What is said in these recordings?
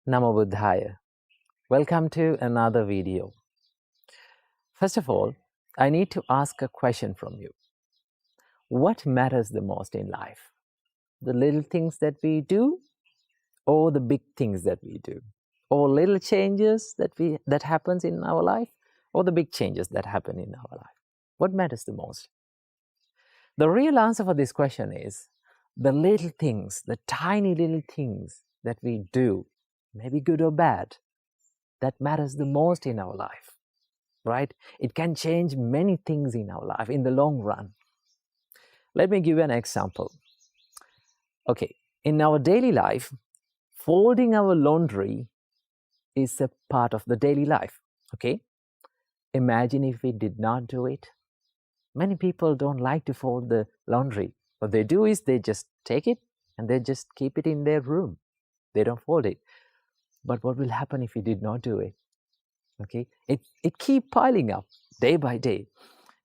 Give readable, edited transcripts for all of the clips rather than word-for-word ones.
Namo Buddhaya. Welcome to another video. First of all, I need to ask a question from you. What matters the most in life? The little things that we do or the big things that we do? Or little changes that happens in our life or the big changes that happen in our life? What matters the most? The real answer for this question is the little things, the tiny little things that we do, maybe good or bad, that matters the most in our life, right? It can change many things in our life in the long run. Let me give you an example. Okay, in our daily life, folding our laundry is a part of the daily life, okay? Imagine if we did not do it. Many people don't like to fold the laundry. What they do is they just take it and they just keep it in their room. They don't fold it. But what will happen if we did not do it? Okay, it keep piling up day by day,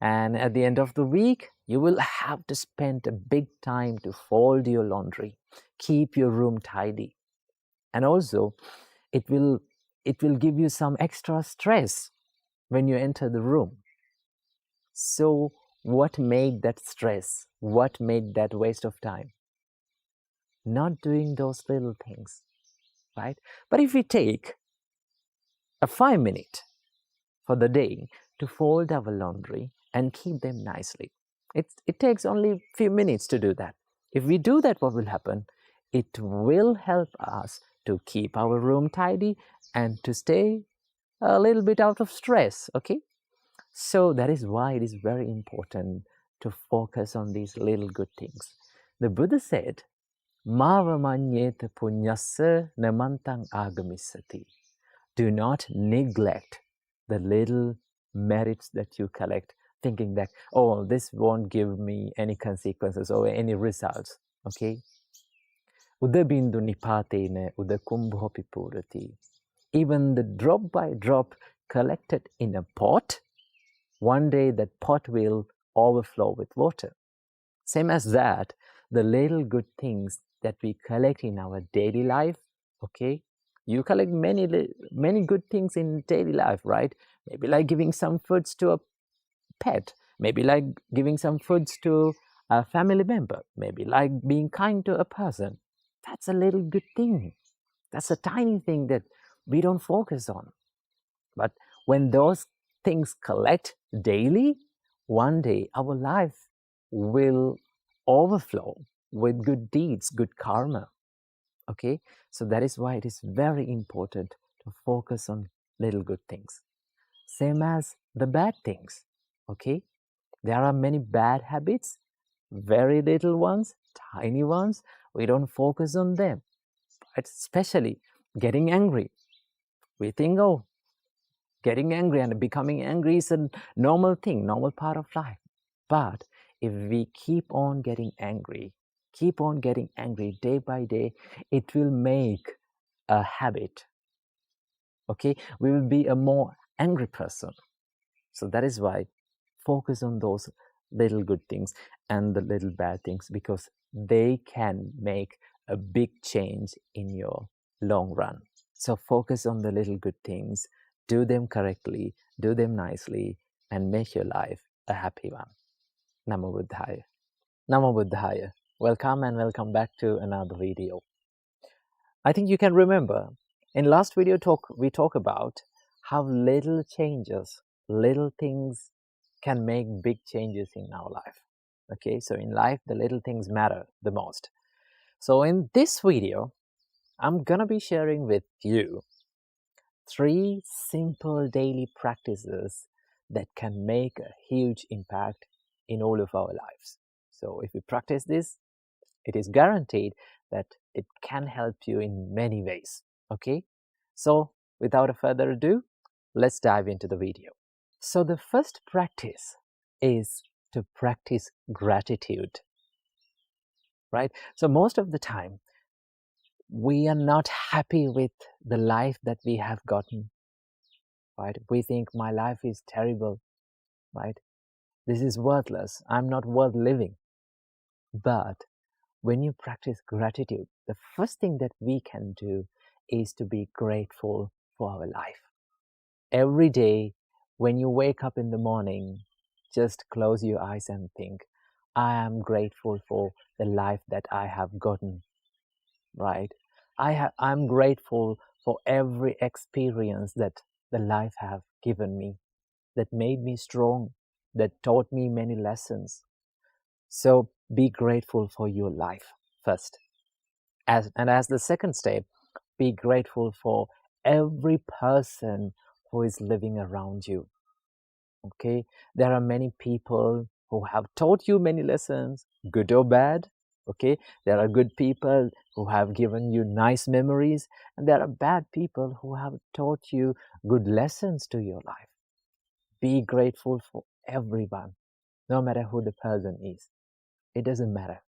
and at the end of the week you will have to spend a big time to fold your laundry, keep your room tidy, and also it will give you some extra stress when you enter the room. So what made that stress? What made that waste of time? Not doing those little things, right? But if we take a 5 minute for the day to fold our laundry and keep them nicely. It takes only a few minutes to do that. If we do that, what will happen? It will help us to keep our room tidy and to stay a little bit out of stress, okay? So that is why it is very important to focus on these little good things. The Buddha said, Mavamanyeta punyasa namantang agamisati. Do not neglect the little merits that you collect, thinking that, oh, this won't give me any consequences or any results, okay? Udabindu nipatena udakumbhopi purati. Even the drop by drop collected in a pot, one day that pot will overflow with water. Same as that, the little good things that we collect in our daily life, okay? You collect many good things in daily life, right? Maybe like giving some foods to a pet, maybe like giving some foods to a family member, maybe like being kind to a person. That's a little good thing. That's a tiny thing that we don't focus on. But when those things collect daily, one day our life will overflow with good deeds, good karma. Okay, so that is why it is very important to focus on little good things. Same as the bad things. Okay, there are many bad habits, very little ones, tiny ones. We don't focus on them, but especially getting angry. We think, oh, getting angry and becoming angry is a normal thing, normal part of life. But if we keep on getting angry day by day, it will make a habit. Okay, we will be a more angry person. So that is why focus on those little good things and the little bad things, because they can make a big change in your long run. So focus on the little good things, do them correctly, do them nicely, and make your life a happy one. Namo Buddhaya. Namo Buddhaya. Welcome and welcome back to another video. I think you can remember, in last video we talk about how little changes, little things can make big changes in our life. Okay, so in life, the little things matter the most. So in this video, I'm gonna be sharing with you 3 simple daily practices that can make a huge impact in all of our lives. So if you practice this, it is guaranteed that it can help you in many ways. Okay, so without further ado, let's dive into the video. So the first practice is to practice gratitude, right? So most of the time, we are not happy with the life that we have gotten, right? We think my life is terrible, right? This is worthless. I'm not worth living. But when you practice gratitude, the first thing that we can do is to be grateful for our life. Every day, when you wake up in the morning, just close your eyes and think, I am grateful for the life that I have gotten, right? I'm grateful for every experience that the life have given me, that made me strong, that taught me many lessons. So be grateful for your life first. As the second step, be grateful for every person who is living around you. Okay, there are many people who have taught you many lessons, good or bad. Okay, there are good people who have given you nice memories, and there are bad people who have taught you good lessons to your life. Be grateful for everyone, no matter who the person is. It doesn't matter.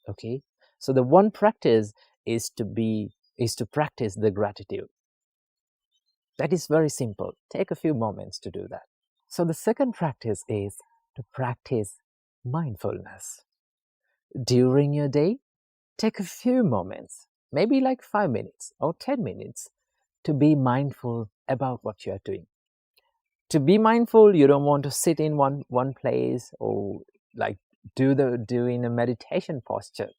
Okay, so the one practice is to practice the gratitude. That is very simple. Take a few moments to do that. So the second practice is to practice mindfulness. During your day, take a few moments, maybe like 5 minutes or 10 minutes, to be mindful about what you are doing. To be mindful, you don't want to sit in one place or like do in a meditation posture.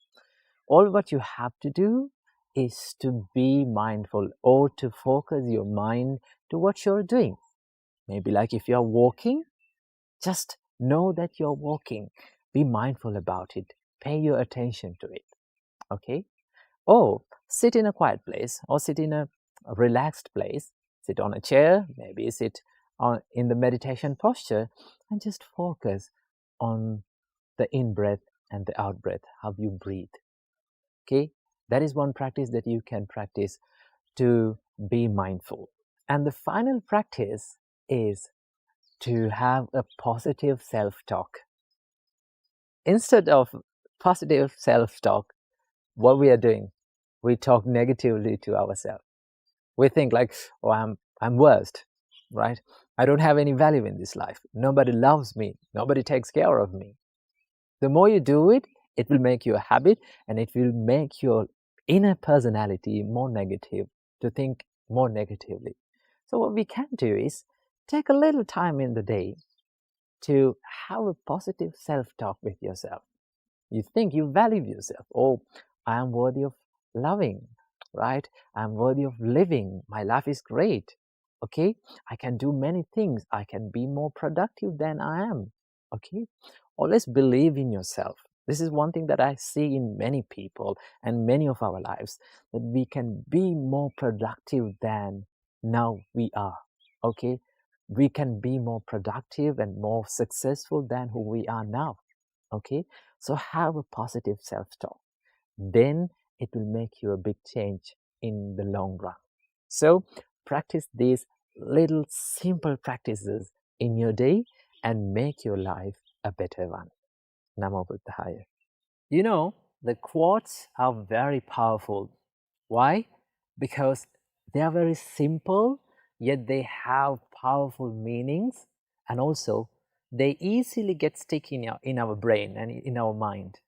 All what you have to do is to be mindful or to focus your mind to what you're doing. Maybe like if you're walking, just know that you're walking. Be mindful about it. Pay your attention to it. Okay? Or sit in a quiet place or sit in a relaxed place. Sit on a chair, maybe sit in the meditation posture, and just focus on the in-breath and the out-breath, how you breathe. Okay? That is one practice that you can practice to be mindful. And the final practice is to have a positive self-talk. Instead of positive self-talk, what we are doing, we talk negatively to ourselves. We think like, oh, I'm worst, right? I don't have any value in this life. Nobody loves me. Nobody takes care of me. The more you do it, it will make you a habit, and it will make your inner personality more negative, to think more negatively. So what we can do is take a little time in the day to have a positive self-talk with yourself. You think you value yourself. Oh, I am worthy of loving, right? I'm worthy of living. My life is great. Okay, I can do many things. I can be more productive than I am. Okay, always believe in yourself. This is one thing that I see in many people and many of our lives, that we can be more productive than now we are. Okay, we can be more productive and more successful than who we are now. Okay, so have a positive self-talk. Then it will make you a big change in the long run. So practice these little simple practices in your day and make your life a better one. Namo Buddhaya. You know, the quotes are very powerful. Why? Because they are very simple, yet they have powerful meanings, and also they easily get stick in our brain and in our mind.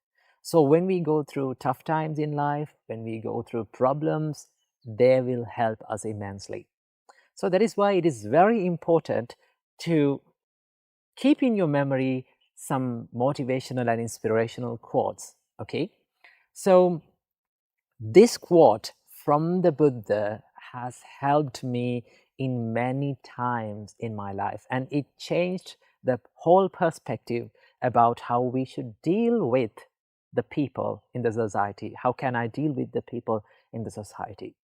So when we go through tough times in life, when we go through problems, they will help us immensely. So that is why it is very important to keep in your memory some motivational and inspirational quotes. Okay, so this quote from the Buddha has helped me in many times in my life, and it changed the whole perspective about how we should deal with the people in the society. How can I deal with the people in the society?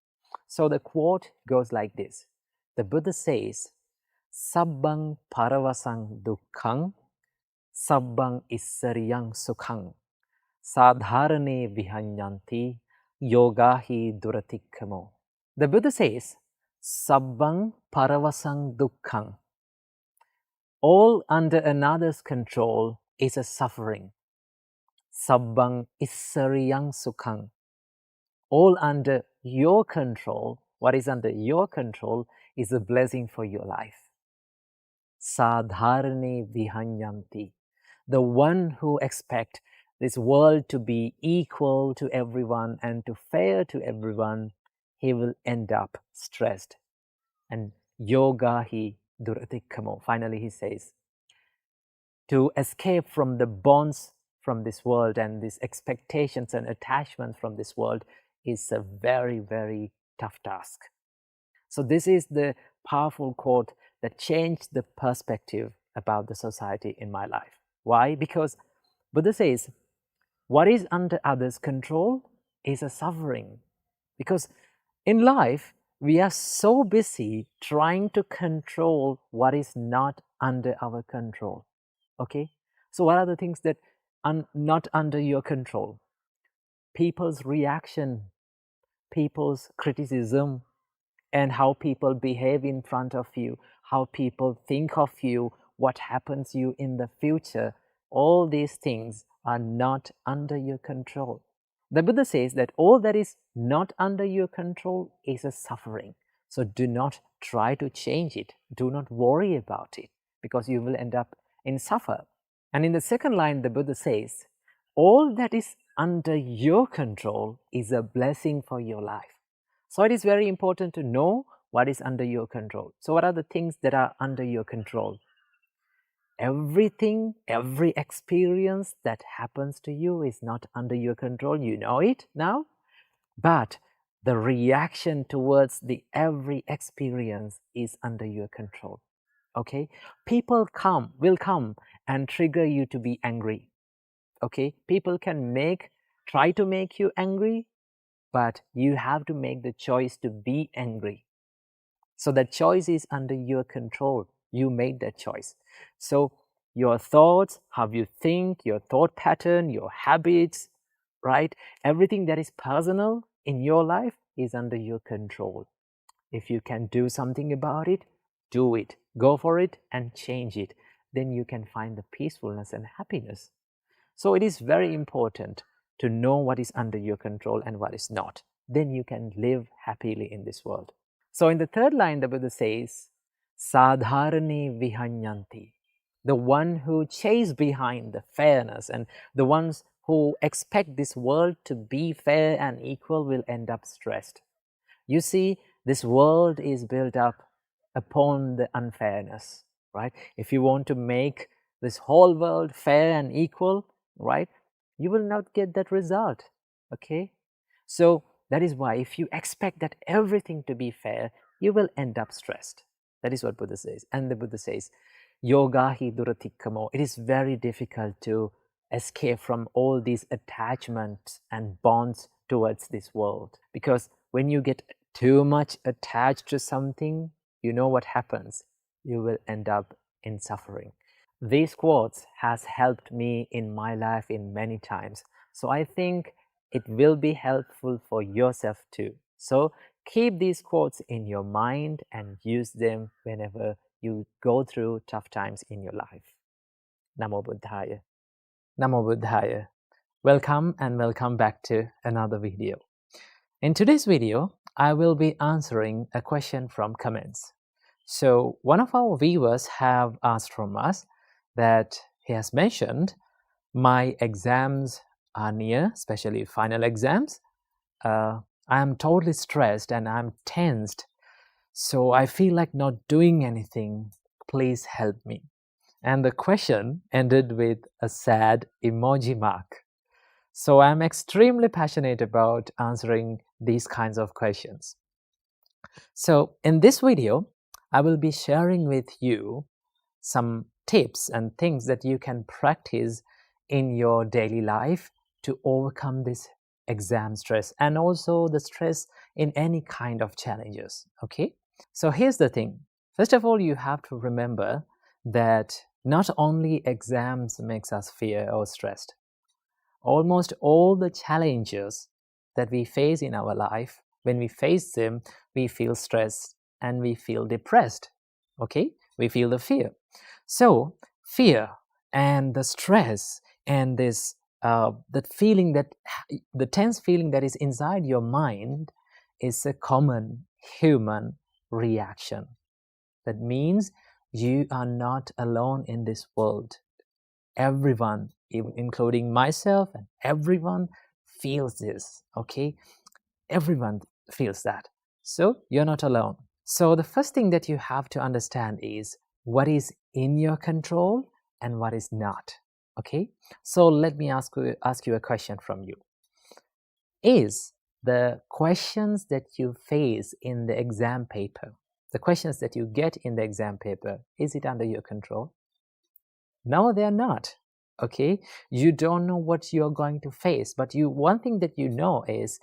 So the quote goes like this. The Buddha says, Sabbang paravasang dukkhang, sabbang issariyang sukhang, sadharane vihanyanti, yogahi duratikkamo. The Buddha says, Sabbang paravasang dukkhang. All under another's control is a suffering. Sabbang issariyang sukhang. All under your control, what is under your control is a blessing for your life. Sadharane vihanyanti. The one who expects this world to be equal to everyone and to fair to everyone, he will end up stressed. And yoga hi duratikkamo. Finally, he says, to escape from the bonds from this world and these expectations and attachments from this world is a very, very tough task. So this is the powerful quote that changed the perspective about the society in my life. Why? Because Buddha says, what is under others' control is a suffering. Because in life, we are so busy trying to control what is not under our control. Okay? So what are the things that are not under your control? People's reaction, people's criticism, and how people behave in front of you, how people think of you, what happens to you in the future. All these things are not under your control. The Buddha says that all that is not under your control is a suffering. So do not try to change it. Do not worry about it, because you will end up in suffer. And in the second line, the Buddha says, all that is under your control is a blessing for your life. So it is very important to know what is under your control. So what are the things that are under your control? Everything, every experience that happens to you is not under your control. You know it now. But the reaction towards the every experience is under your control. Okay? People will come and trigger you to be angry. Okay? People can try to make you angry, but you have to make the choice to be angry. So that choice is under your control. You made that choice. So your thoughts, how you think, your thought pattern, your habits, right? Everything that is personal in your life is under your control. If you can do something about it, do it. Go for it and change it. Then you can find the peacefulness and happiness. So it is very important to know what is under your control and what is not. Then you can live happily in this world. So in the third line, the Buddha says, Sadharani vihanyanti. The one who chase behind the fairness and the ones who expect this world to be fair and equal will end up stressed. You see, this world is built up upon the unfairness, right? If you want to make this whole world fair and equal, right, you will not get that result, okay? So that is why if you expect that everything to be fair, you will end up stressed. That is what Buddha says. And the Buddha says, yoga hi duratikkamo. It is very difficult to escape from all these attachments and bonds towards this world. Because when you get too much attached to something, you know what happens. You will end up in suffering. These quotes has helped me in my life in many times. So I think it will be helpful for yourself too. So keep these quotes in your mind and use them whenever you go through tough times in your life. Namo Buddhaya. Namo Buddhaya. Welcome and welcome back to another video. In today's video, I will be answering a question from comments. So one of our viewers have asked from us that he has mentioned, my exams are near, especially final exams. I am totally stressed and I'm tensed. So I feel like not doing anything. Please help me. And the question ended with a sad emoji mark. So I'm extremely passionate about answering these kinds of questions. So in this video, I will be sharing with you some tips and things that you can practice in your daily life to overcome this exam stress and also the stress in any kind of challenges. Okay, so here's the thing. First of all, you have to remember that not only exams makes us fear or stressed. Almost all the challenges that we face in our life, when we face them, we feel stressed and we feel depressed. Okay, we feel the fear. So fear and the stress and this that feeling, that the tense feeling that is inside your mind is a common human reaction. That means you are not alone in this world. Everyone, including myself and everyone, feels this. Okay, everyone feels that. So you're not alone. So the first thing that you have to understand is what is in your control and what is not. Okay? So let me ask you a question from you. Is the questions that you face in the exam paper, the questions that you get in the exam paper, is it under your control? No, they're not. Okay? You don't know what you're going to face, but one thing that you know is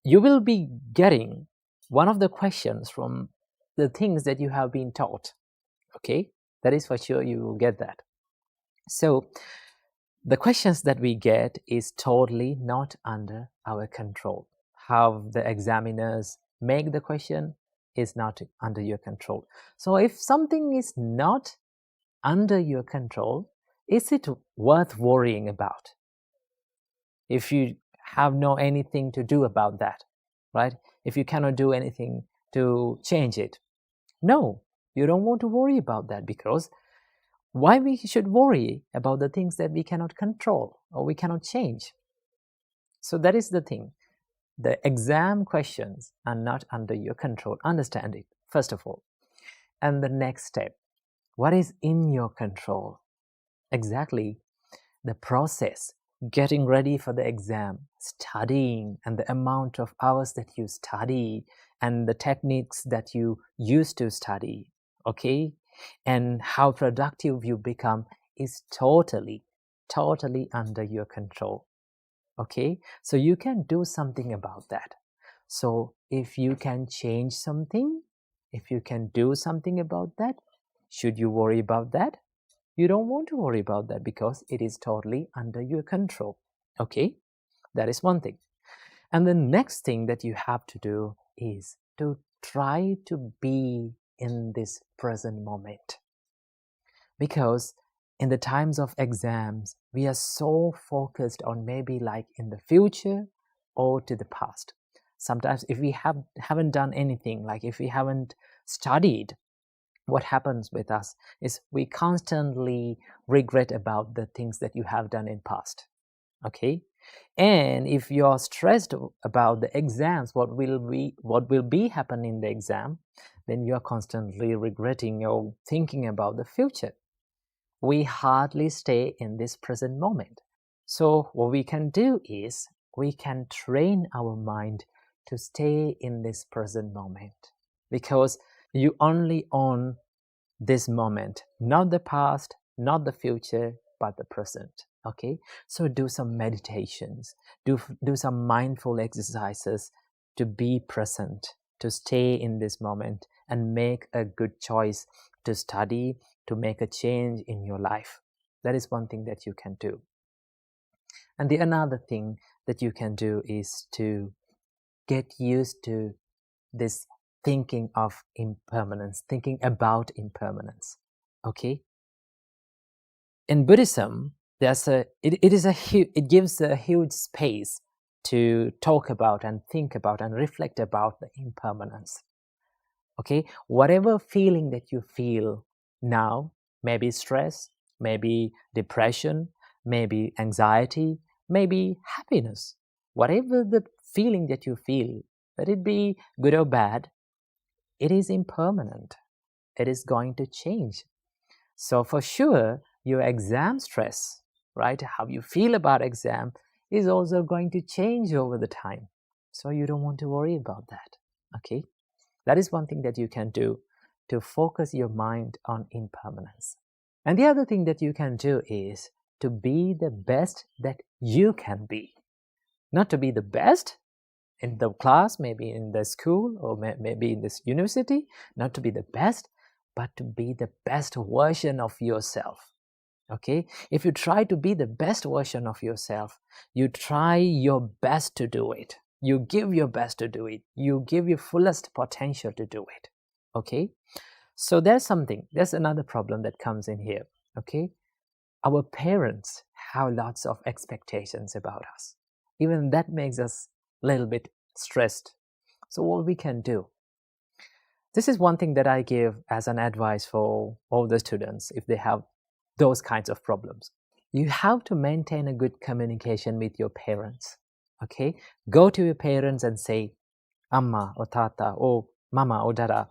you will be getting one of the questions from the things that you have been taught. Okay? That is for sure, you will get that. So the questions that we get is totally not under our control. How the examiners make the question is not under your control. So if something is not under your control, is it worth worrying about? If you have no anything to do about that, right? If you cannot do anything to change it, no, you don't want to worry about that, because why we should worry about the things that we cannot control or we cannot change? So that is the thing. The exam questions are not under your control. Understand it, first of all. And the next step, what is in your control? Exactly the process, getting ready for the exam, studying, and the amount of hours that you study, and the techniques that you use to study, okay? And how productive you become is totally under your control, okay? So you can do something about that. So if you can change something, if you can do something about that, should you worry about that? You don't want to worry about that because it is totally under your control. Okay, that is one thing. And the next thing that you have to do is to try to be in this present moment. Because in the times of exams, we are so focused on maybe like in the future or to the past. Sometimes if we haven't done anything, like if we haven't studied, what happens with us is we constantly regret about the things that you have done in past. Okay, and if you're stressed about the exams, what will be happen in the exam, then you are constantly regretting or thinking about the future. We hardly stay in this present moment. So what we can do is we can train our mind to stay in this present moment, because you only own this moment, not the past, not the future, but the present. Okay, so do some meditations, do some mindful exercises to be present, to stay in this moment, and make a good choice to study, to make a change in your life. That is one thing that you can do. And the another thing that you can do is to get used to this thinking of impermanence, thinking about impermanence. Okay, in Buddhism, it gives a huge space to talk about and think about and reflect about the impermanence. Okay, whatever feeling that you feel now, maybe stress, maybe depression, maybe anxiety, maybe happiness, whatever the feeling that you feel, let it be good or bad, it is impermanent. It is going to change. So for sure, your exam stress, right, how you feel about exam is also going to change over the time. So you don't want to worry about that. Okay, that is one thing that you can do to focus your mind on impermanence. And the other thing that you can do is to be the best that you can be. Not to be the best in the class, maybe in the school, or maybe in this university, not to be the best, but to be the best version of yourself. Okay, if you try to be the best version of yourself, you try your best to do it, you give your best to do it, you give your fullest potential to do it. Okay, so there's another problem that comes in here. Okay, our parents have lots of expectations about us. Even that makes us a little bit stressed. So what we can do, this is one thing that I give as an advice for all the students if they have those kinds of problems. You have to maintain a good communication with your parents. Okay, go to your parents and say, Amma or Tata or Mama or Dada,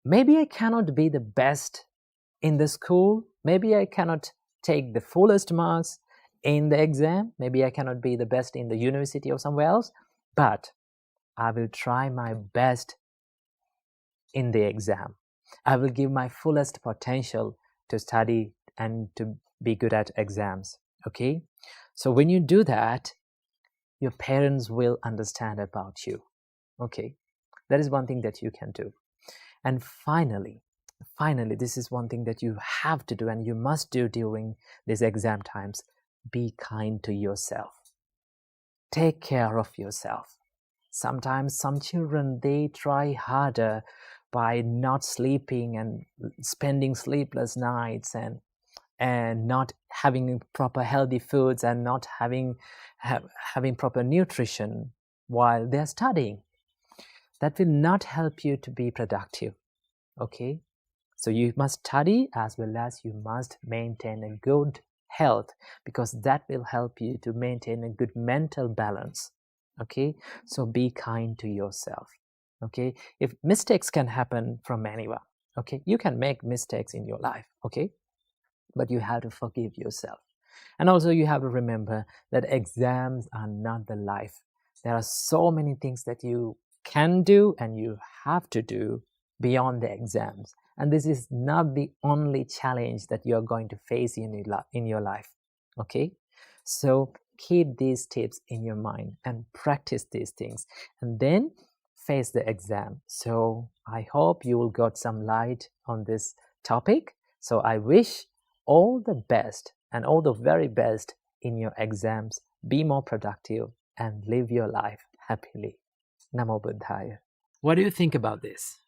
maybe I cannot be the best in the school. Maybe I cannot take the fullest marks in the exam. Maybe I cannot be the best in the university or somewhere else. But I will try my best in the exam. I will give my fullest potential to study and to be good at exams. Okay? So when you do that, your parents will understand about you. Okay? That is one thing that you can do. And finally, this is one thing that you have to do and you must do during these exam times. Be kind to yourself. Take care of yourself. Sometimes some children, they try harder by not sleeping and spending sleepless nights and not having proper healthy foods and not having proper nutrition while they're studying. That will not help you to be productive. Okay? So you must study as well as you must maintain a good health, because that will help you to maintain a good mental balance. Okay? So be kind to yourself. Okay? If mistakes can happen from anyone, okay? You can make mistakes in your life, okay? But you have to forgive yourself. And also you have to remember that exams are not the life. There are so many things that you can do and you have to do beyond the exams. And this is not the only challenge that you're going to face in your life. Okay? So keep these tips in your mind and practice these things. And then face the exam. So I hope you will got some light on this topic. So I wish all the best and all the very best in your exams. Be more productive and live your life happily. Namo Buddhaya. What do you think about this?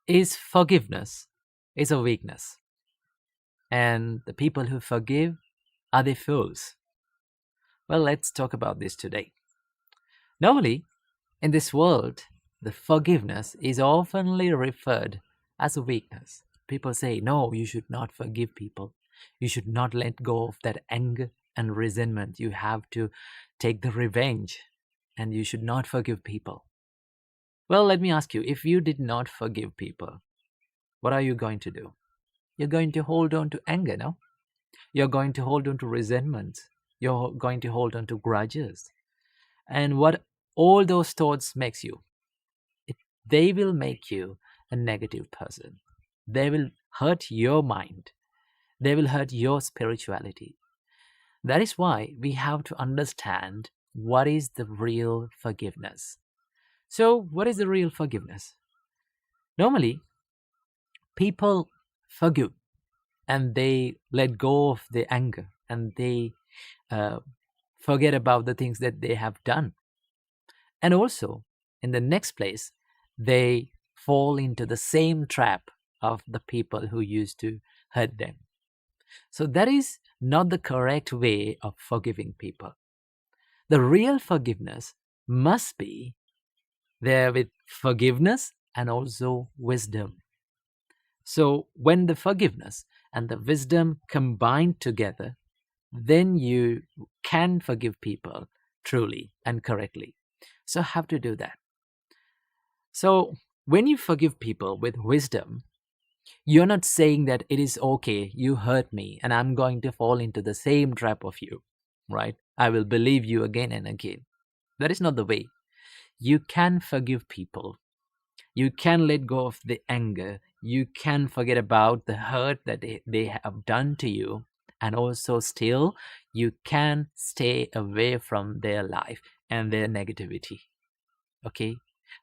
Is forgiveness a weakness? And the people who forgive, are they fools? Well, let's talk about this today. Normally, in this world, the forgiveness is oftenly referred as a weakness. People say, no, you should not forgive people. You should not let go of that anger and resentment. You have to take the revenge and you should not forgive people. Well, let me ask you, if you did not forgive people, what are you going to do? You're going to hold on to anger, no? You're going to hold on to resentment. You're going to hold on to grudges. And what all those thoughts makes you? They will make you a negative person. They will hurt your mind. They will hurt your spirituality. That is why we have to understand what is the real forgiveness. So, what is the real forgiveness? Normally, people forgive and they let go of the anger and they forget about the things that they have done. And also, in the next place, they fall into the same trap of the people who used to hurt them. So that is not the correct way of forgiving people. The real forgiveness must be there with forgiveness and also wisdom. So when the forgiveness and the wisdom combine together, then you can forgive people truly and correctly. So how to do that? So when you forgive people with wisdom, you're not saying that it is okay, you hurt me, and I'm going to fall into the same trap of you, right? I will believe you again and again. That is not the way. You can forgive people. You can let go of the anger. You can forget about the hurt that they have done to you. And also still, you can stay away from their life and their negativity. Okay?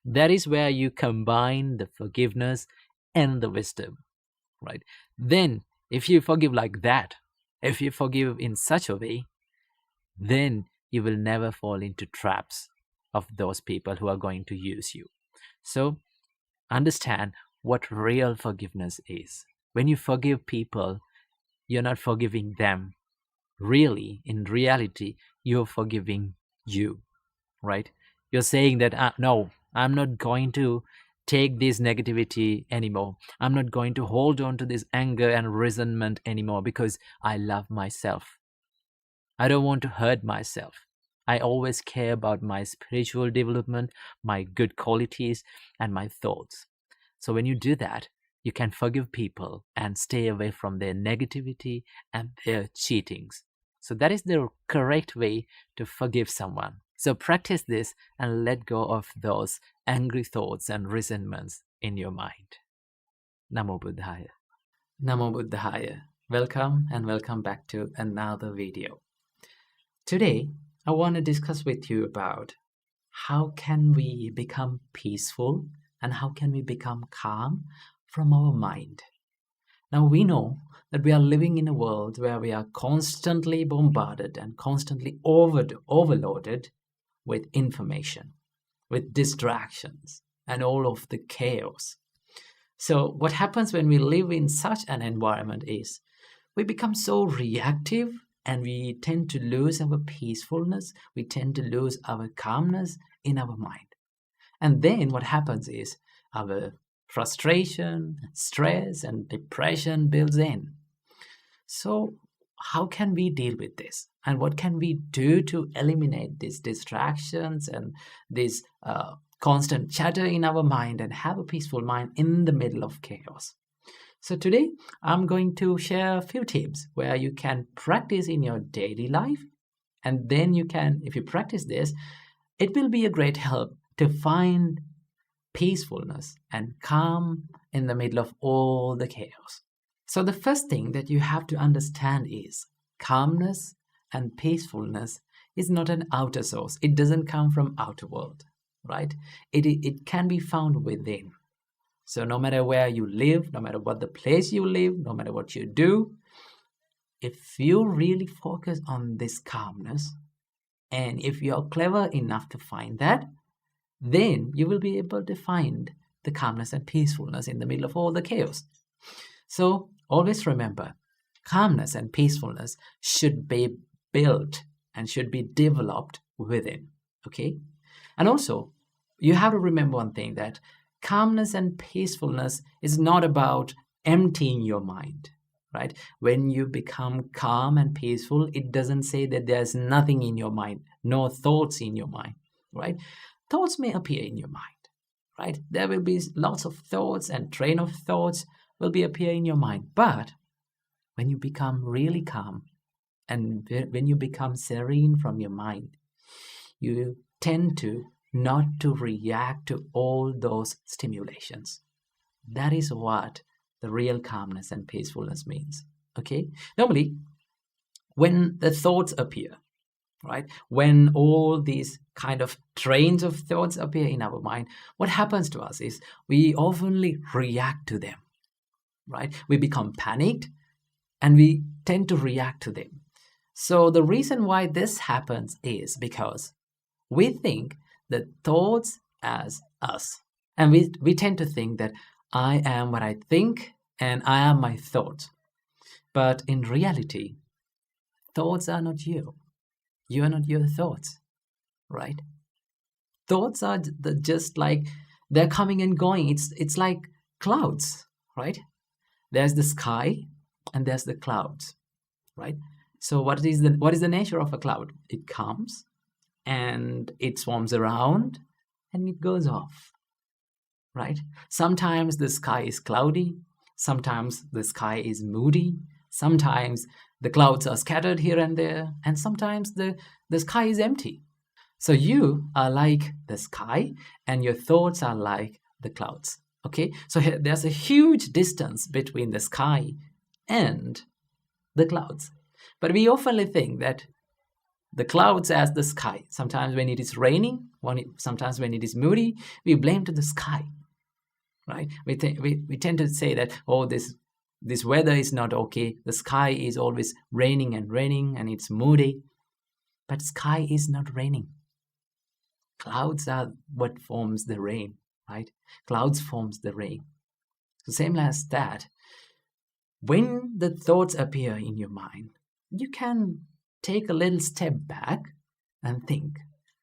That is where you combine the forgiveness and the wisdom, right? Then, if you forgive like that, if you forgive in such a way, then you will never fall into traps of those people who are going to use you. So, understand what real forgiveness is. When you forgive people, you're not forgiving them. Really, in reality, you're forgiving you, right? You're saying that, no, I'm not going to take this negativity anymore. I'm not going to hold on to this anger and resentment anymore because I love myself. I don't want to hurt myself. I always care about my spiritual development, my good qualities, and my thoughts. So when you do that, you can forgive people and stay away from their negativity and their cheatings. So that is the correct way to forgive someone. So practice this and let go of those angry thoughts and resentments in your mind. Namo Buddhaya. Namo Buddhaya. Welcome and welcome back to another video. Today, I want to discuss with you about how can we become peaceful and how can we become calm from our mind. Now we know that we are living in a world where we are constantly bombarded and constantly overloaded with information, with distractions, and all of the chaos. So what happens when we live in such an environment is we become so reactive and we tend to lose our peacefulness, we tend to lose our calmness in our mind. And then what happens is our frustration, stress, and depression builds in. So how can we deal with this? And what can we do to eliminate these distractions and this constant chatter in our mind and have a peaceful mind in the middle of chaos? So today, I'm going to share a few tips where you can practice in your daily life. And then you can, if you practice this, it will be a great help to find peacefulness and calm in the middle of all the chaos. So the first thing that you have to understand is calmness and peacefulness is not an outer source. It doesn't come from outer world, right? It can be found within. So no matter where you live, no matter what the place you live, no matter what you do, if you really focus on this calmness, and if you're clever enough to find that, then you will be able to find the calmness and peacefulness in the middle of all the chaos. So always remember, calmness and peacefulness should be built and should be developed within, okay? And also, you have to remember one thing, that calmness and peacefulness is not about emptying your mind, right? When you become calm and peaceful, it doesn't say that there's nothing in your mind, no thoughts in your mind, right? Thoughts may appear in your mind, right? There will be lots of thoughts and train of thoughts will be appear in your mind. But when you become really calm and when you become serene from your mind, you tend to not to react to all those stimulations. That is what the real calmness and peacefulness means, okay? Normally, when the thoughts appear, right, when all these kind of trains of thoughts appear in our mind, what happens to us is we oftenly react to them, right? We become panicked and we tend to react to them. So the reason why this happens is because we think the thoughts as us. And we tend to think that I am what I think and I am my thoughts. But in reality, thoughts are not you. You are not your thoughts, right? Thoughts are just like they're coming and going. It's like clouds, right? There's the sky and there's the clouds, right? So what is the nature of a cloud? It comes and it swarms around and it goes off, right? Sometimes the sky is cloudy, sometimes the sky is moody, sometimes the clouds are scattered here and there, and sometimes the sky is empty. So you are like the sky and your thoughts are like the clouds, okay? So there's a huge distance between the sky and the clouds. But we often think that the clouds as the sky. Sometimes when it is raining, sometimes when it is moody, we blame to the sky, right? We tend to say that, oh, this weather is not okay. The sky is always raining and it's moody. But sky is not raining. Clouds are what forms the rain, right? Clouds forms the rain. So same as that, when the thoughts appear in your mind, you can take a little step back and think,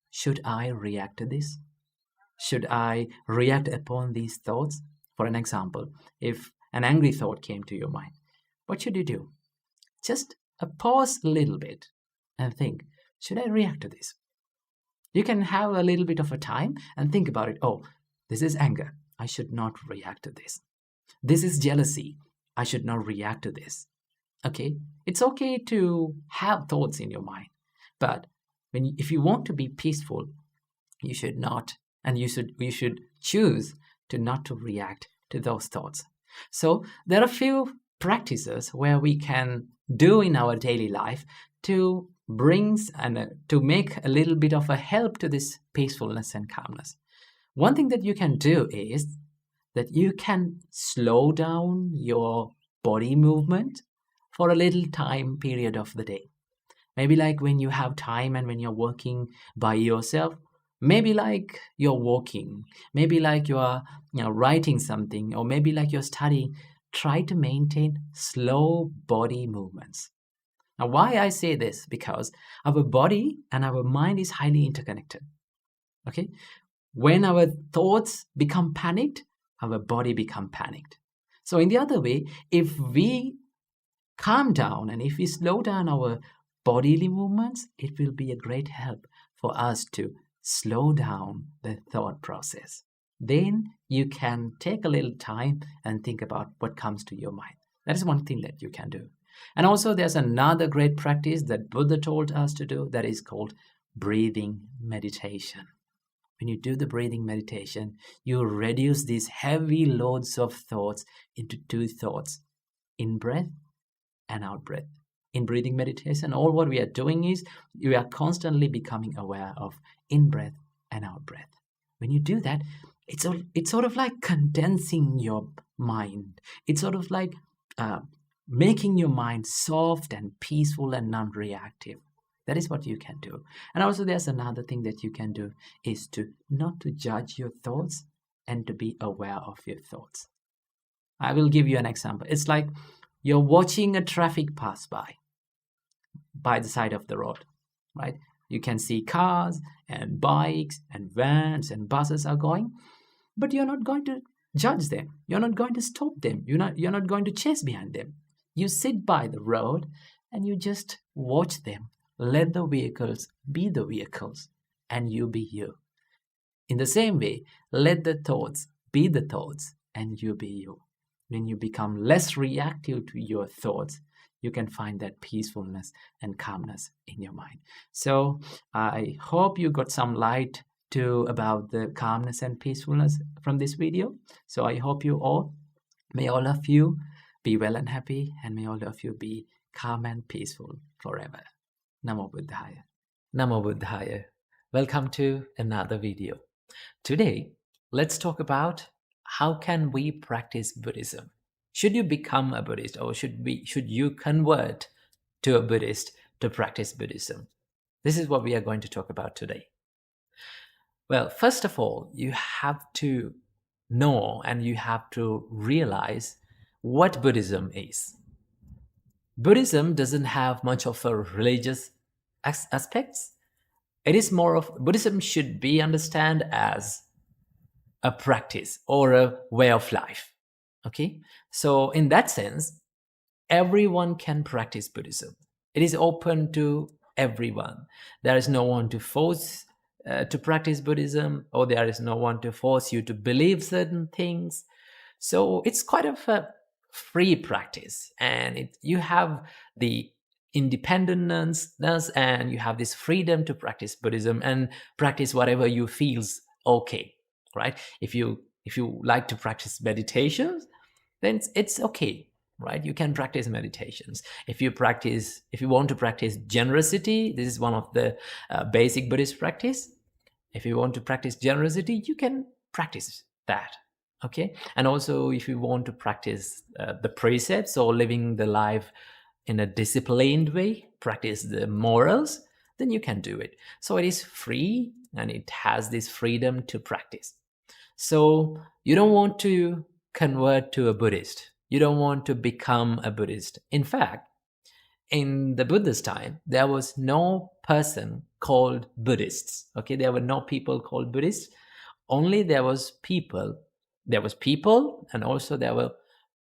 should I react to this? Should I react upon these thoughts? For an example, if an angry thought came to your mind, what should you do? Just pause a little bit and think, should I react to this? You can have a little bit of a time and think about it. Oh, this is anger. I should not react to this. This is jealousy. I should not react to this. Okay? It's okay to have thoughts in your mind. But if you want to be peaceful, you should not, and you should choose to not to react to those thoughts. So there are a few practices where we can do in our daily life to to make a little bit of a help to this peacefulness and calmness. One thing that you can do is that you can slow down your body movement for a little time period of the day. Maybe like when you have time and when you're working by yourself, maybe like you're walking, maybe like you're writing something, or maybe like you're studying. Try to maintain slow body movements. Now, why I say this? Because our body and our mind is highly interconnected. Okay? When our thoughts become panicked, our body become panicked. So in the other way, if we calm down and if we slow down our bodily movements, it will be a great help for us to slow down the thought process. Then you can take a little time and think about what comes to your mind. That is one thing that you can do. And also there's another great practice that Buddha told us to do, that is called breathing meditation. When you do the breathing meditation, you reduce these heavy loads of thoughts into two thoughts: in breath and out breath. In breathing meditation, all what we are doing is we are constantly becoming aware of in breath and out breath. When you do that, it's sort of like condensing your mind. It's sort of like making your mind soft and peaceful and non-reactive. That is what you can do. And also there's another thing that you can do is to not to judge your thoughts and to be aware of your thoughts. I will give you an example. It's like you're watching a traffic pass by the side of the road, right? You can see cars and bikes and vans and buses are going, but you're not going to judge them. You're not going to stop them. You're not going to chase behind them. You sit by the road and you just watch them. Let the vehicles be the vehicles and you be you. In the same way, let the thoughts be the thoughts and you be you. When you become less reactive to your thoughts, you can find that peacefulness and calmness in your mind. So I hope you got some light about the calmness and peacefulness from this video. So I hope may all of you be well and happy, and may all of you be calm and peaceful forever. Namo Buddhaya. Namo Buddhaya. Welcome to another video. Today, let's talk about how can we practice Buddhism. Should you become a Buddhist, or should you convert to a Buddhist to practice Buddhism? This is what we are going to talk about today. Well, first of all, you have to know and you have to realize what Buddhism is. Buddhism doesn't have much of a religious aspects. It is more of Buddhism should be understood as a practice or a way of life. Okay, so in that sense, everyone can practice Buddhism. It is open to everyone. There is no one to force to practice Buddhism, or there is no one to force you to believe certain things. So it's quite of a free practice, and you have the independence and you have this freedom to practice Buddhism and practice whatever you feels okay, right? If you like to practice meditations, then it's okay, right? You can practice meditations. If you want to practice generosity, this is one of the basic Buddhist practice. If you want to practice generosity, you can practice that. Okay, and also if you want to practice the precepts or living the life in a disciplined way, practice the morals, then you can do it. So it is free and it has this freedom to practice. So you don't want to convert to a Buddhist. You don't want to become a Buddhist. In fact, in the Buddha's time, there was no person called Buddhists. Okay, there were no people called Buddhists. Only there was people, and also there were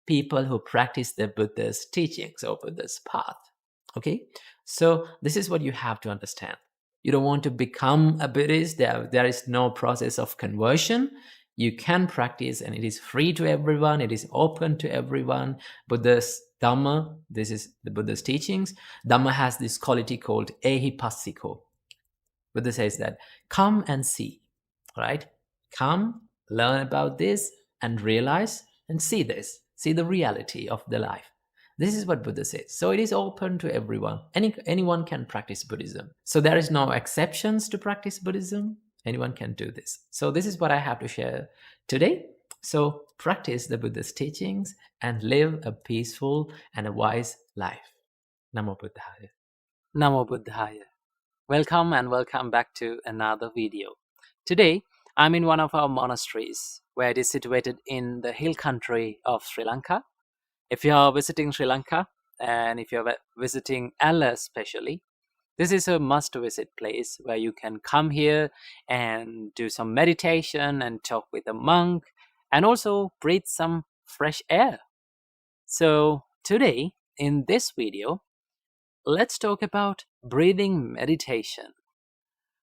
people who practiced the Buddha's teachings or Buddha's path. Okay, so this is what you have to understand. You don't want to become a Buddhist. There is no process of conversion. You can practice, and it is free to everyone. It is open to everyone. Buddha's Dhamma, this is the Buddha's teachings. Dhamma has this quality called ehipassiko. Buddha says that come and see, right? Come, learn about this, and realize and see this. See the reality of the life. This is what Buddha says. So it is open to everyone. Anyone can practice Buddhism. So there is no exceptions to practice Buddhism. Anyone can do this. So this is what I have to share today. So practice the Buddha's teachings and live a peaceful and a wise life. Namo Buddhaya. Namo Buddhaya. Welcome and welcome back to another video. Today, I'm in one of our monasteries where it is situated in the hill country of Sri Lanka. If you're visiting Sri Lanka and if you're visiting Ella especially, this is a must-visit place where you can come here and do some meditation and talk with a monk and also breathe some fresh air. So today, in this video, let's talk about breathing meditation.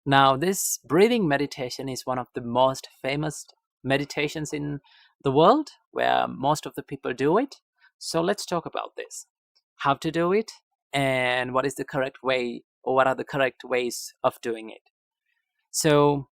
Now, this breathing meditation is one of the most famous meditations in the world, where most of the people do it. So let's talk about this. How to do it, and what is the correct way, or what are the correct ways of doing it. So,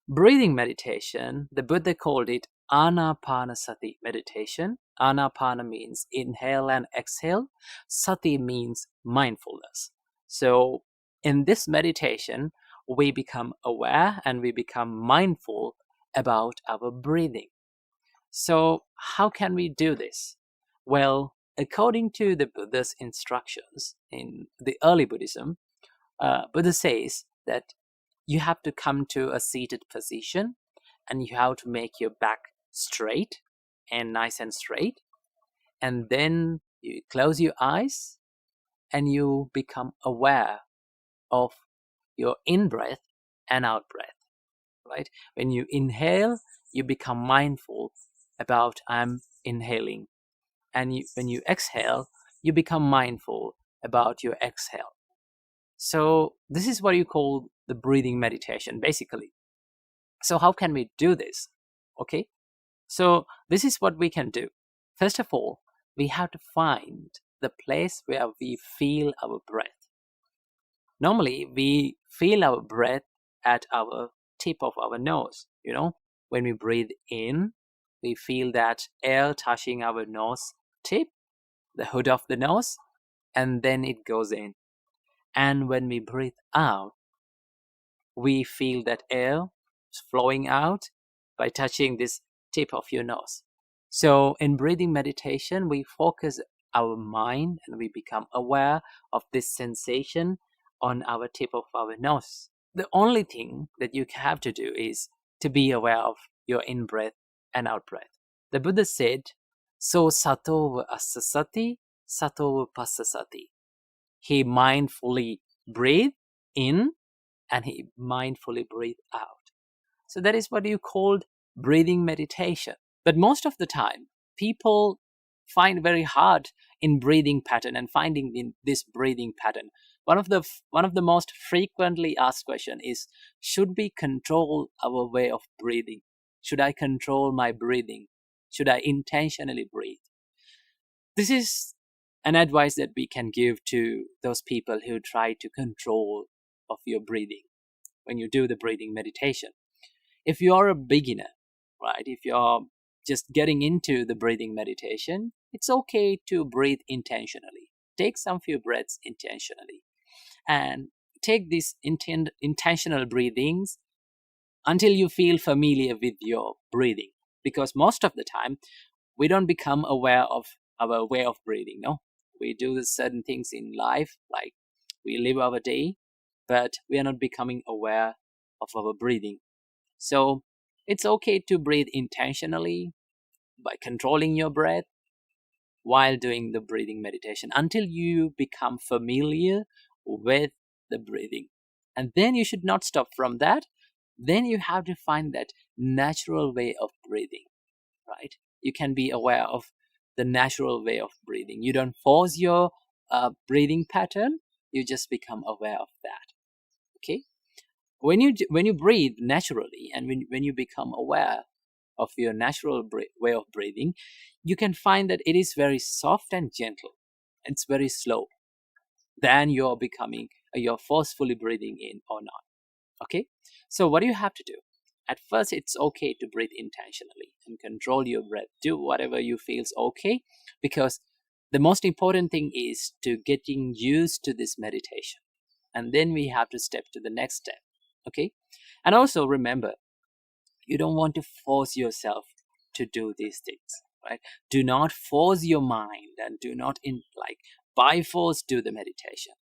breathing meditation, the Buddha called it anapanasati meditation. Anapana means inhale and exhale. Sati means mindfulness. So, in this meditation, we become aware and we become mindful about our breathing. So, how can we do this? Well, according to the Buddha's instructions in the early Buddhism, Buddha says that you have to come to a seated position and you have to make your back straight and nice and straight. And then you close your eyes and you become aware of your in-breath and out-breath, right? When you inhale, you become mindful about I'm inhaling. And when you exhale, you become mindful about your exhale. So this is what you call the breathing meditation, basically. So how can we do this? Okay, so this is what we can do. First of all, we have to find the place where we feel our breath. Normally, we feel our breath at our tip of our nose. When we breathe in, we feel that air touching our nose tip, the hood of the nose, and then it goes in. And when we breathe out, we feel that air is flowing out by touching this tip of your nose. So in breathing meditation, we focus our mind and we become aware of this sensation on our tip of our nose. The only thing that you have to do is to be aware of your in-breath and out-breath. The Buddha said, so sato asasati, sato pasasati. He mindfully breathed in and he mindfully breathed out. So that is what you called breathing meditation. But most of the time, people find very hard in breathing pattern and finding in this breathing pattern. One of the most frequently asked question is, should we control our way of breathing? Should I control my breathing? Should I intentionally breathe? This is an advice that we can give to those people who try to control of your breathing when you do the breathing meditation. If you're a beginner, right, if you're just getting into the breathing meditation, it's okay to breathe intentionally. Take some few breaths intentionally and take these intentional breathings until you feel familiar with your breathing. Because most of the time, we don't become aware of our way of breathing, no? We do certain things in life, like we live our day, but we are not becoming aware of our breathing. So it's okay to breathe intentionally by controlling your breath while doing the breathing meditation until you become familiar with the breathing. And then you should not stop from that. Then you have to find that natural way of breathing, right? You can be aware of the natural way of breathing. You don't force your breathing pattern. You just become aware of that. Okay? when you breathe naturally, and when you become aware of your natural way of breathing, you can find that it is very soft and gentle. It's very slow. Then you're forcefully breathing in or not. Okay, so what do you have to do? At first, it's okay to breathe intentionally and control your breath. Do whatever you feels okay, because the most important thing is to getting used to this meditation, and then we have to step to the next step. Okay, and also remember, you don't want to force yourself to do these things, right? Do not force your mind, and do not by force do the meditation.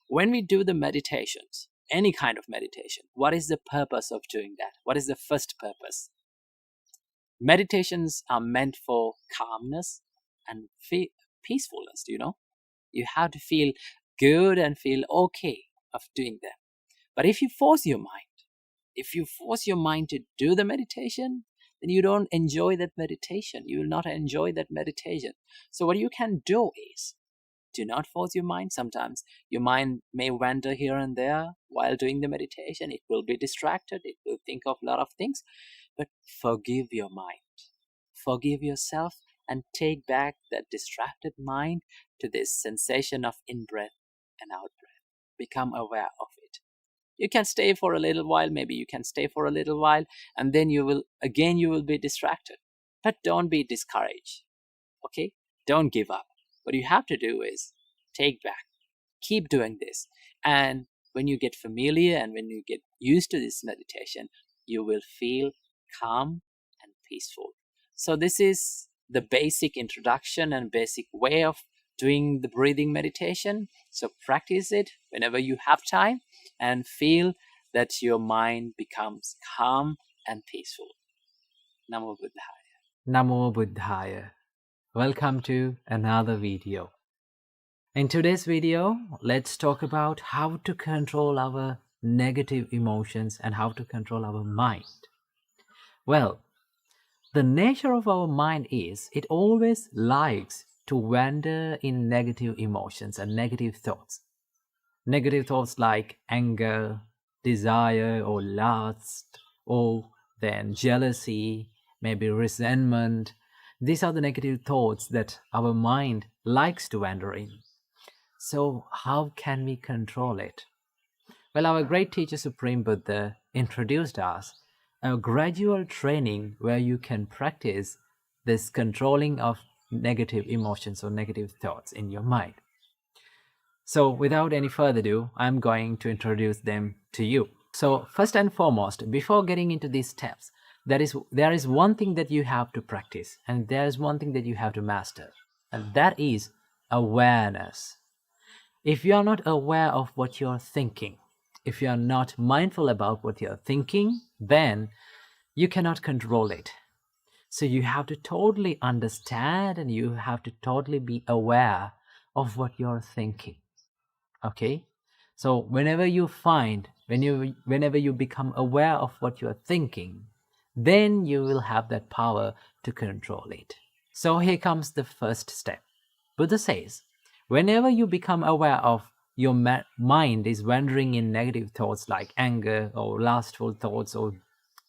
When we do the meditations, any kind of meditation, what is the purpose of doing that? What is the first purpose? Meditations are meant for calmness and peacefulness. You have to feel good and feel okay of doing them. But if you force your mind to do the meditation, then you don't enjoy that meditation. You will not enjoy that meditation. So what you can do is, do not force your mind. Sometimes your mind may wander here and there while doing the meditation. It will be distracted. It will think of a lot of things. But forgive your mind. Forgive yourself and take back that distracted mind to this sensation of in-breath and out-breath. Become aware of it. You can stay for a little while. Maybe you can stay for a little while, and then you will be distracted. But don't be discouraged. Okay? Don't give up. What you have to do is take back. Keep doing this. And when you get familiar and when you get used to this meditation, you will feel calm and peaceful. So this is the basic introduction and basic way of doing the breathing meditation. So practice it whenever you have time and feel that your mind becomes calm and peaceful. Namo Buddhaya. Namo Buddhaya. Welcome to another video. In today's video, let's talk about how to control our negative emotions and how to control our mind. Well, the nature of our mind is it always likes to wander in negative emotions and negative thoughts. Negative thoughts like anger, desire, or lust, or then jealousy, maybe resentment. These are the negative thoughts that our mind likes to wander in. So how can we control it? Well, our great teacher Supreme Buddha introduced us a gradual training where you can practice this controlling of negative emotions or negative thoughts in your mind. So without any further ado, I'm going to introduce them to you. So first and foremost, before getting into these steps, there is one thing that you have to practice, and there is one thing that you have to master, and that is awareness. If you are not aware of what you're thinking, if you are not mindful about what you're thinking, then you cannot control it. So you have to totally understand and you have to totally be aware of what you're thinking. Okay? So whenever you become aware of what you're thinking, then you will have that power to control it. So here comes the first step. Buddha says, whenever you become aware of your mind is wandering in negative thoughts like anger or lustful thoughts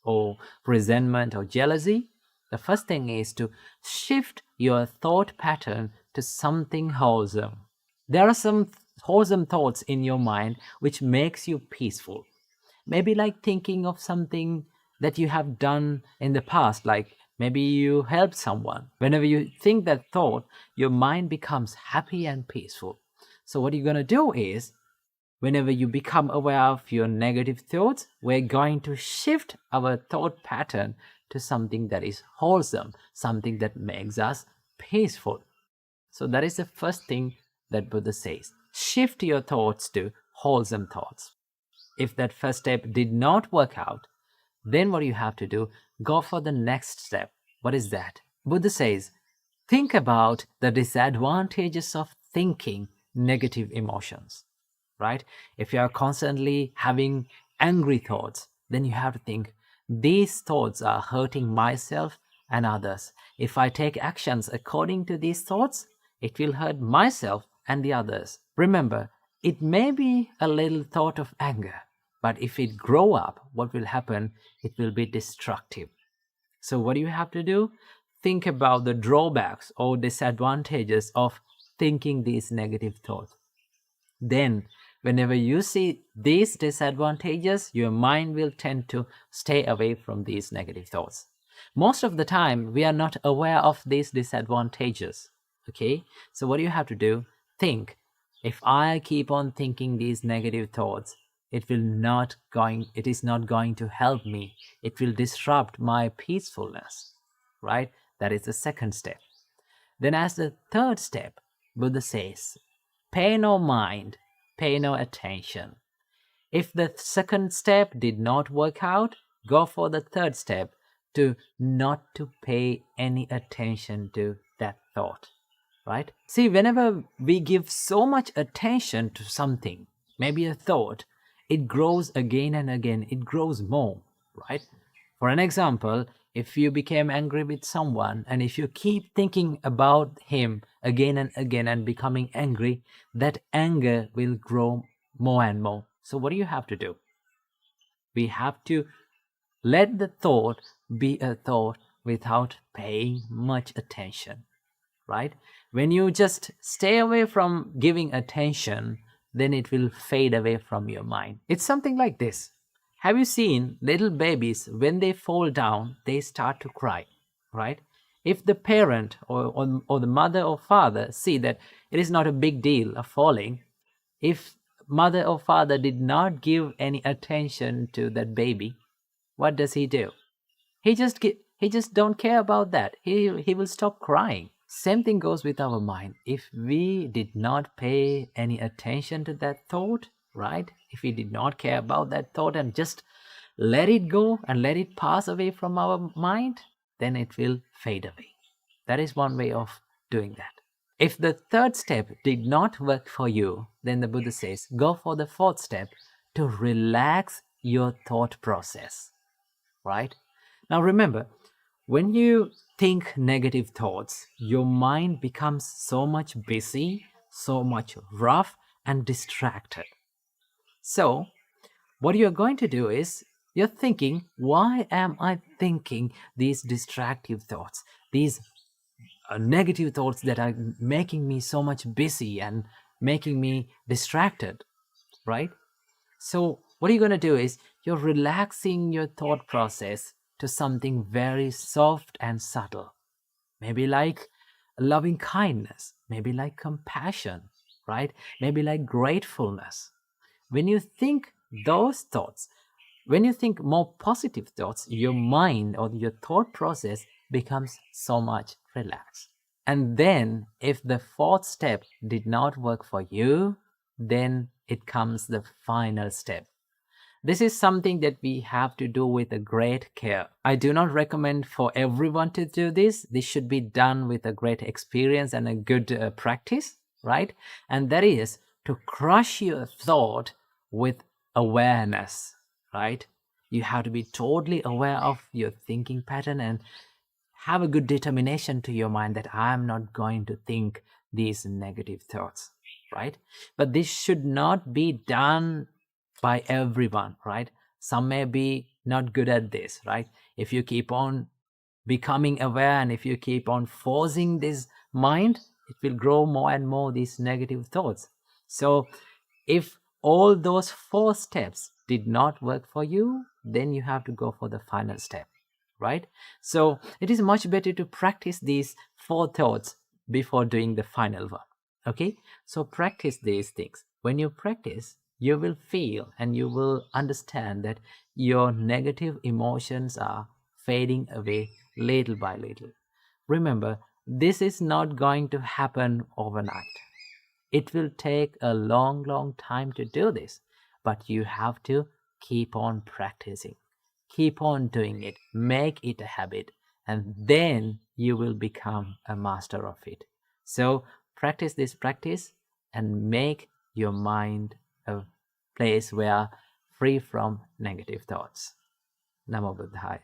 or resentment or jealousy, the first thing is to shift your thought pattern to something wholesome. There are some wholesome thoughts in your mind which makes you peaceful. Maybe like thinking of something that you have done in the past, like maybe you helped someone. Whenever you think that thought, your mind becomes happy and peaceful. So what you're going to do is, whenever you become aware of your negative thoughts, we're going to shift our thought pattern to something that is wholesome, something that makes us peaceful. So that is the first thing that Buddha says. Shift your thoughts to wholesome thoughts. If that first step did not work out, then what you have to do, go for the next step. What is that? Buddha says, think about the disadvantages of thinking negative emotions, right? If you are constantly having angry thoughts, then you have to think, these thoughts are hurting myself and others. If I take actions according to these thoughts, it will hurt myself and the others. Remember, it may be a little thought of anger, But if it grow up, what will happen? It will be destructive. So what do you have to do? Think about the drawbacks or disadvantages of thinking these negative thoughts. Then, whenever you see these disadvantages, your mind will tend to stay away from these negative thoughts. Most of the time, we are not aware of these disadvantages. Okay? So what do you have to do? Think. If I keep on thinking these negative thoughts, it is not going to help me. It will disrupt my peacefulness. Right? That is the second step. Then as the third step, Buddha says, pay no mind, pay no attention. If the second step did not work out, go for the third step, to not to pay any attention to that thought, right? See, whenever we give so much attention to something, maybe a thought, it grows again and again, it grows more, right? For an example, if you became angry with someone and if you keep thinking about him again and again and becoming angry, that anger will grow more and more. So what do you have to do? We have to let the thought be a thought without paying much attention, right? When you just stay away from giving attention, then it will fade away from your mind. It's something like this. Have you seen little babies, when they fall down, they start to cry, right? If the parent or the mother or father see that it is not a big deal of falling, if mother or father did not give any attention to that baby, what does he do? He just don't care about that. He will stop crying. Same thing goes with our mind. If we did not pay any attention to that thought, right? If we did not care about that thought and just let it go and let it pass away from our mind, then it will fade away. That is one way of doing that. If the third step did not work for you, then the Buddha says, go for the fourth step, to relax your thought process, right? Now remember, when you think negative thoughts, your mind becomes so much busy, so much rough and distracted. So what you're going to do is, you're thinking, why am I thinking these distractive thoughts, these negative thoughts that are making me so much busy and making me distracted, right? So what you're going to do is, you're relaxing your thought process to something very soft and subtle. Maybe like loving kindness, maybe like compassion, right? Maybe like gratefulness. When you think those thoughts, when you think more positive thoughts, your mind or your thought process becomes so much relaxed. And then if the fourth step did not work for you, then it comes the final step. This is something that we have to do with a great care. I do not recommend for everyone to do this. This should be done with a great experience and a good practice, right? And that is to crush your thought with awareness, right? You have to be totally aware of your thinking pattern and have a good determination to your mind that I'm not going to think these negative thoughts, right? But this should not be done by everyone, right? Some may be not good at this, right? If you keep on becoming aware and if you keep on forcing this mind, it will grow more and more these negative thoughts. So if all those four steps did not work for you, then you have to go for the final step, right? So it is much better to practice these four thoughts before doing the final one. Okay, so practice these things. When you practice, you will feel and you will understand that your negative emotions are fading away little by little. Remember, this is not going to happen overnight. It will take a long, long time to do this, but you have to keep on practicing. Keep on doing it. Make it a habit, and then you will become a master of it. So practice this practice and make your mind a place where free from negative thoughts. Namo Buddhaya.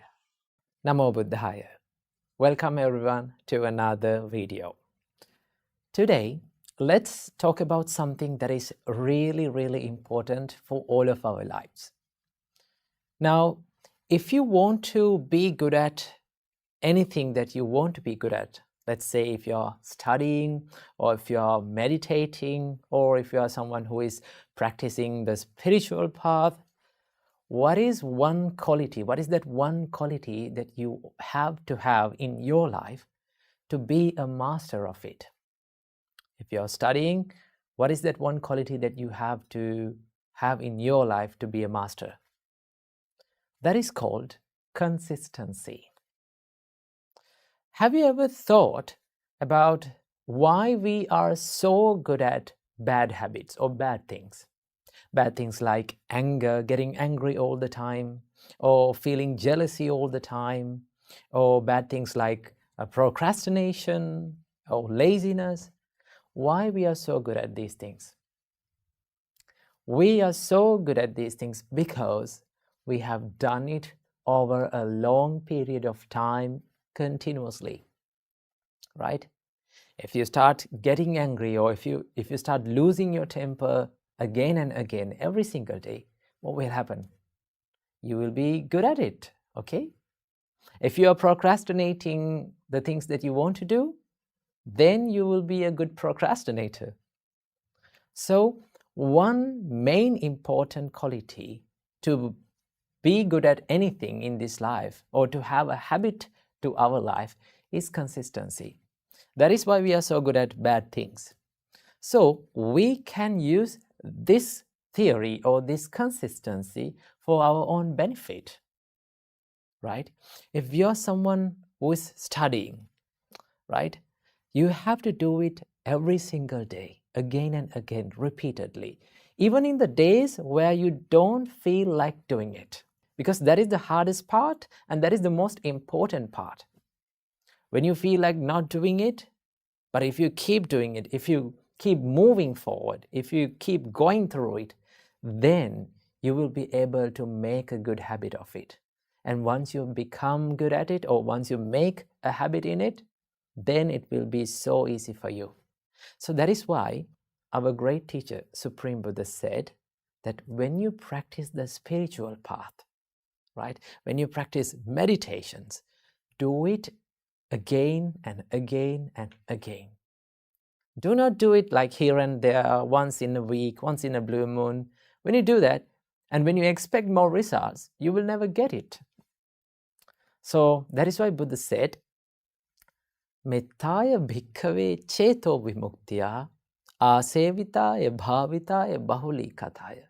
Namo Buddhaya. Welcome everyone to another video. Today, let's talk about something that is really, really important for all of our lives. Now, if you want to be good at anything that you want to be good at, let's say if you're studying, or if you're meditating, or if you are someone who is practicing the spiritual path, what is one quality? What is that one quality that you have to have in your life to be a master of it? If you're studying, what is that one quality that you have to have in your life to be a master? That is called consistency. Have you ever thought about why we are so good at bad habits or bad things? Bad things like anger, getting angry all the time, or feeling jealousy all the time, or bad things like procrastination or laziness. Why we are so good at these things? We are so good at these things because we have done it over a long period of time continuously, right? If you start getting angry, or if you start losing your temper again and again every single day, what will happen? You will be good at it, okay? If you are procrastinating the things that you want to do, then you will be a good procrastinator. So one main important quality to be good at anything in this life, or to have a habit to our life, is consistency. That is why we are so good at bad things. So we can use this theory or this consistency for our own benefit, right? If you're someone who is studying, right, you have to do it every single day, again and again, repeatedly, even in the days where you don't feel like doing it, because that is the hardest part and that is the most important part. When you feel like not doing it, but if you keep doing it, if you keep moving forward, if you keep going through it, then you will be able to make a good habit of it. And once you become good at it, or once you make a habit in it, then it will be so easy for you. So that is why our great teacher, Supreme Buddha, said that when you practice the spiritual path, right, when you practice meditations, do it again and again and again. Do not do it like here and there, once in a week, once in a blue moon. When you do that, and when you expect more results, you will never get it. So that is why Buddha said, Mettaya bhikkhave cheto vimuktya asevitaya bhavitaya bahuli kathaya.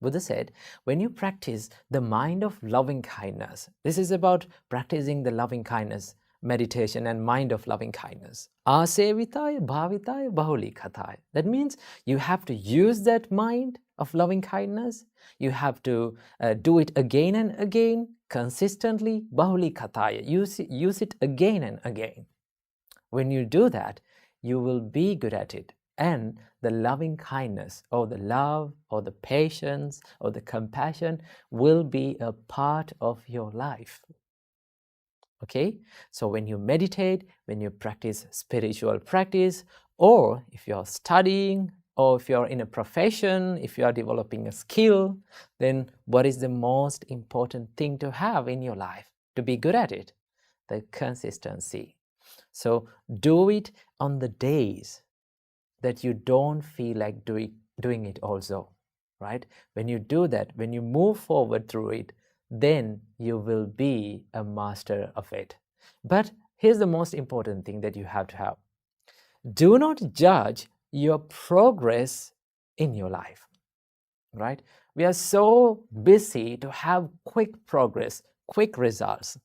Buddha said, when you practice the mind of loving kindness, this is about practicing the loving kindness meditation and mind of loving kindness. Asevitaya bhavitaya bahuli kathaya. That means you have to use that mind of loving kindness. You have to do it again and again, consistently, bahuli kathaya. Use it again and again. When you do that, you will be good at it. And the loving kindness, or the love, or the patience, or the compassion will be a part of your life. Okay? So when you meditate, when you practice spiritual practice, or if you're studying, or if you're in a profession, if you are developing a skill, then what is the most important thing to have in your life to be good at it? The consistency. So do it on the days that you don't feel like doing it also, right? When you do that, when you move forward through it, then you will be a master of it. But here's the most important thing that you have to have. Do not judge your progress in your life, right? We are so busy to have quick progress, quick results,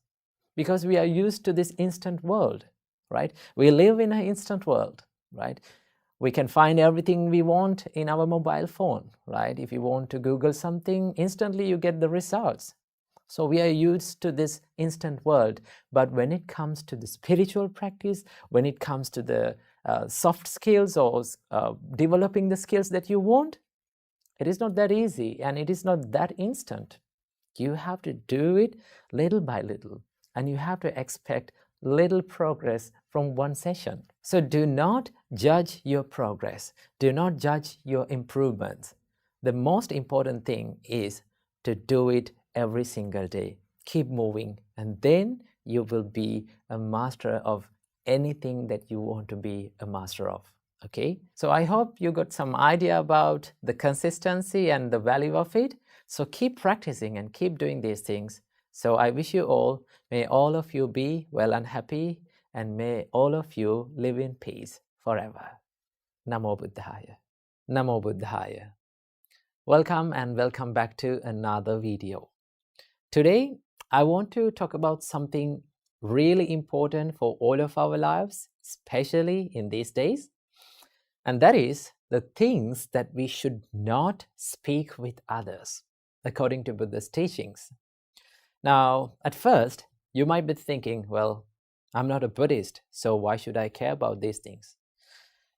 because we are used to this instant world, right? We live in an instant world, right? We can find everything we want in our mobile phone, right? If you want to Google something, instantly you get the results. So we are used to this instant world. But when it comes to the spiritual practice, when it comes to the soft skills, or developing the skills that you want, it is not that easy, and it is not that instant. You have to do it little by little, and you have to expect little progress from one session. So do not judge your progress. Do not judge your improvements. The most important thing is to do it every single day. Keep moving, and then you will be a master of anything that you want to be a master of. Okay, so I hope you got some idea about the consistency and the value of it. So keep practicing and keep doing these things. So I wish you all, may all of you be well and happy, and may all of you live in peace forever. Namo Buddhaya. Namo Buddhaya. Welcome and welcome back to another video. Today, I want to talk about something really important for all of our lives, especially in these days. And that is the things that we should not speak with others, according to Buddha's teachings. Now, at first, you might be thinking, well, I'm not a Buddhist, so why should I care about these things?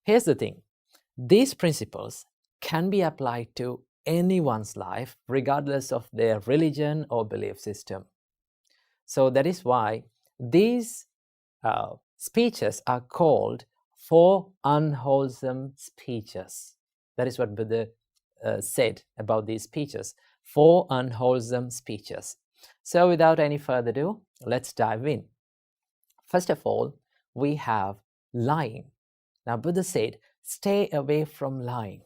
Here's the thing. These principles can be applied to anyone's life, regardless of their religion or belief system. So that is why these speeches are called 4 unwholesome speeches. That is what Buddha said about these speeches, 4 unwholesome speeches. So without any further ado, let's dive in. First of all, we have lying. Now, Buddha said, stay away from lying.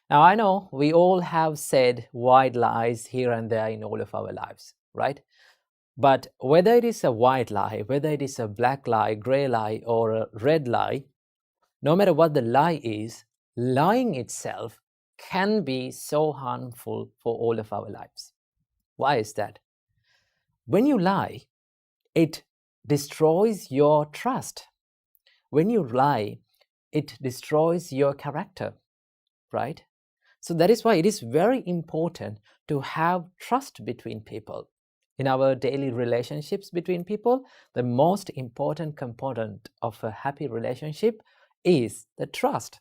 Now, I know we all have said white lies here and there in all of our lives, right? But whether it is a white lie, whether it is a black lie, gray lie, or a red lie, no matter what the lie is, lying itself can be so harmful for all of our lives. Why is that? When you lie, it destroys your trust. When you lie, it destroys your character, right? So that is why it is very important to have trust between people. In our daily relationships between people, the most important component of a happy relationship is the trust.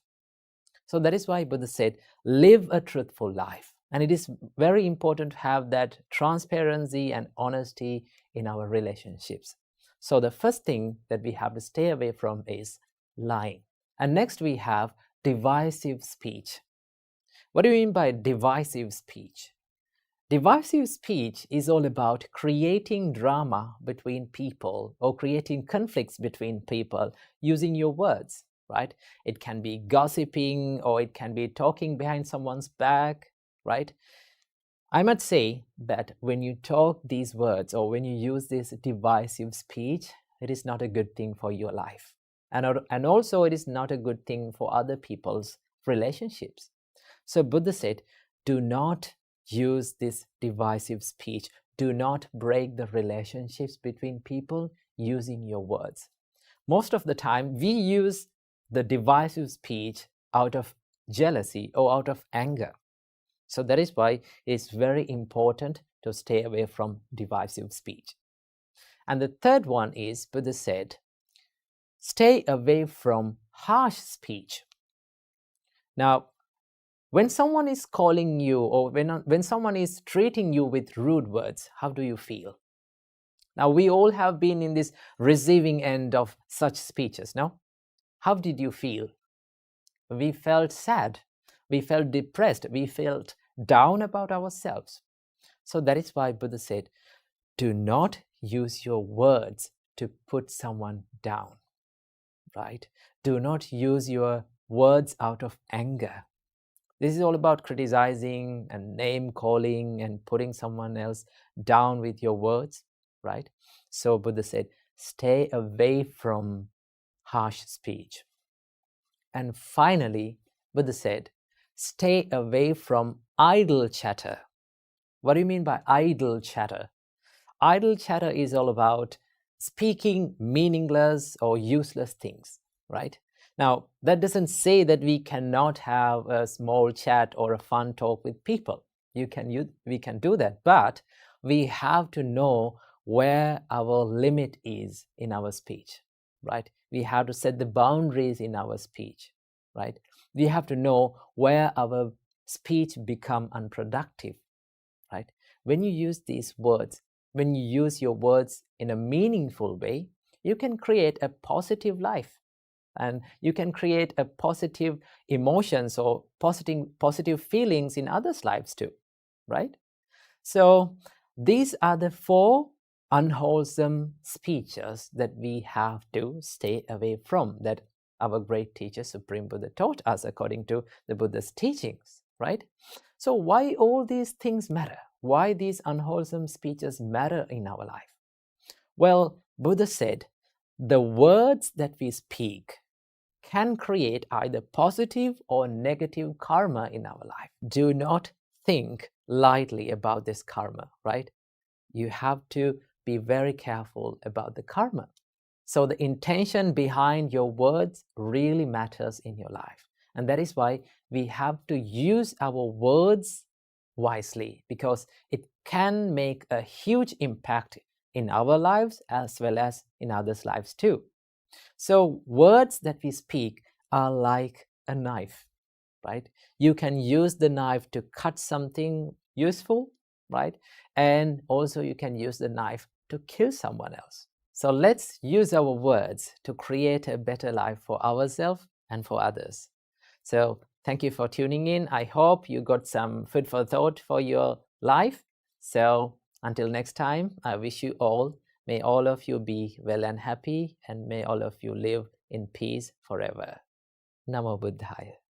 So that is why Buddha said, live a truthful life. And it is very important to have that transparency and honesty in our relationships. So the first thing that we have to stay away from is lying. And next we have divisive speech. What do you mean by divisive speech? Divisive speech is all about creating drama between people or creating conflicts between people using your words, right? It can be gossiping or it can be talking behind someone's back, right? I must say that when you talk these words or when you use this divisive speech, it is not a good thing for your life. And also it is not a good thing for other people's relationships. So Buddha said, do not use this divisive speech. Do not break the relationships between people using your words. Most of the time, we use the divisive speech out of jealousy or out of anger. So that is why it's very important to stay away from divisive speech. And the third one is, Buddha said, stay away from harsh speech. Now, when someone is calling you or when someone is treating you with rude words, how do you feel? Now, we all have been in this receiving end of such speeches, no? How did you feel? We felt sad. We felt depressed. We felt down about ourselves. So that is why Buddha said, do not use your words to put someone down, right? Do not use your words out of anger. This is all about criticizing and name calling and putting someone else down with your words, right? So Buddha said, stay away from harsh speech. And finally, Buddha said, stay away from idle chatter. What do you mean by idle chatter? Idle chatter is all about speaking meaningless or useless things, right? Now, that doesn't say that we cannot have a small chat or a fun talk with people. We can do that, but we have to know where our limit is in our speech, right? We have to set the boundaries in our speech, right? We have to know where our speech become unproductive, right? When you use these words, when you use your words in a meaningful way, you can create a positive life. And you can create a positive emotions or positive feelings in others' lives too, right? So these are the 4 unwholesome speeches that we have to stay away from, that our great teacher Supreme Buddha taught us according to the Buddha's teachings, right? So why all these things matter? Why these unwholesome speeches matter in our life? Well, Buddha said, the words that we speak can create either positive or negative karma in our life. Do not think lightly about this karma, right? You have to be very careful about the karma. So the intention behind your words really matters in your life. And that is why we have to use our words wisely, because it can make a huge impact in our lives as well as in others' lives too. So words that we speak are like a knife, right? You can use the knife to cut something useful, right? And also you can use the knife to kill someone else. So let's use our words to create a better life for ourselves and for others. So thank you for tuning in. I hope you got some food for thought for your life. So until next time, I wish you all, may all of you be well and happy, and may all of you live in peace forever. Namo Buddhaya.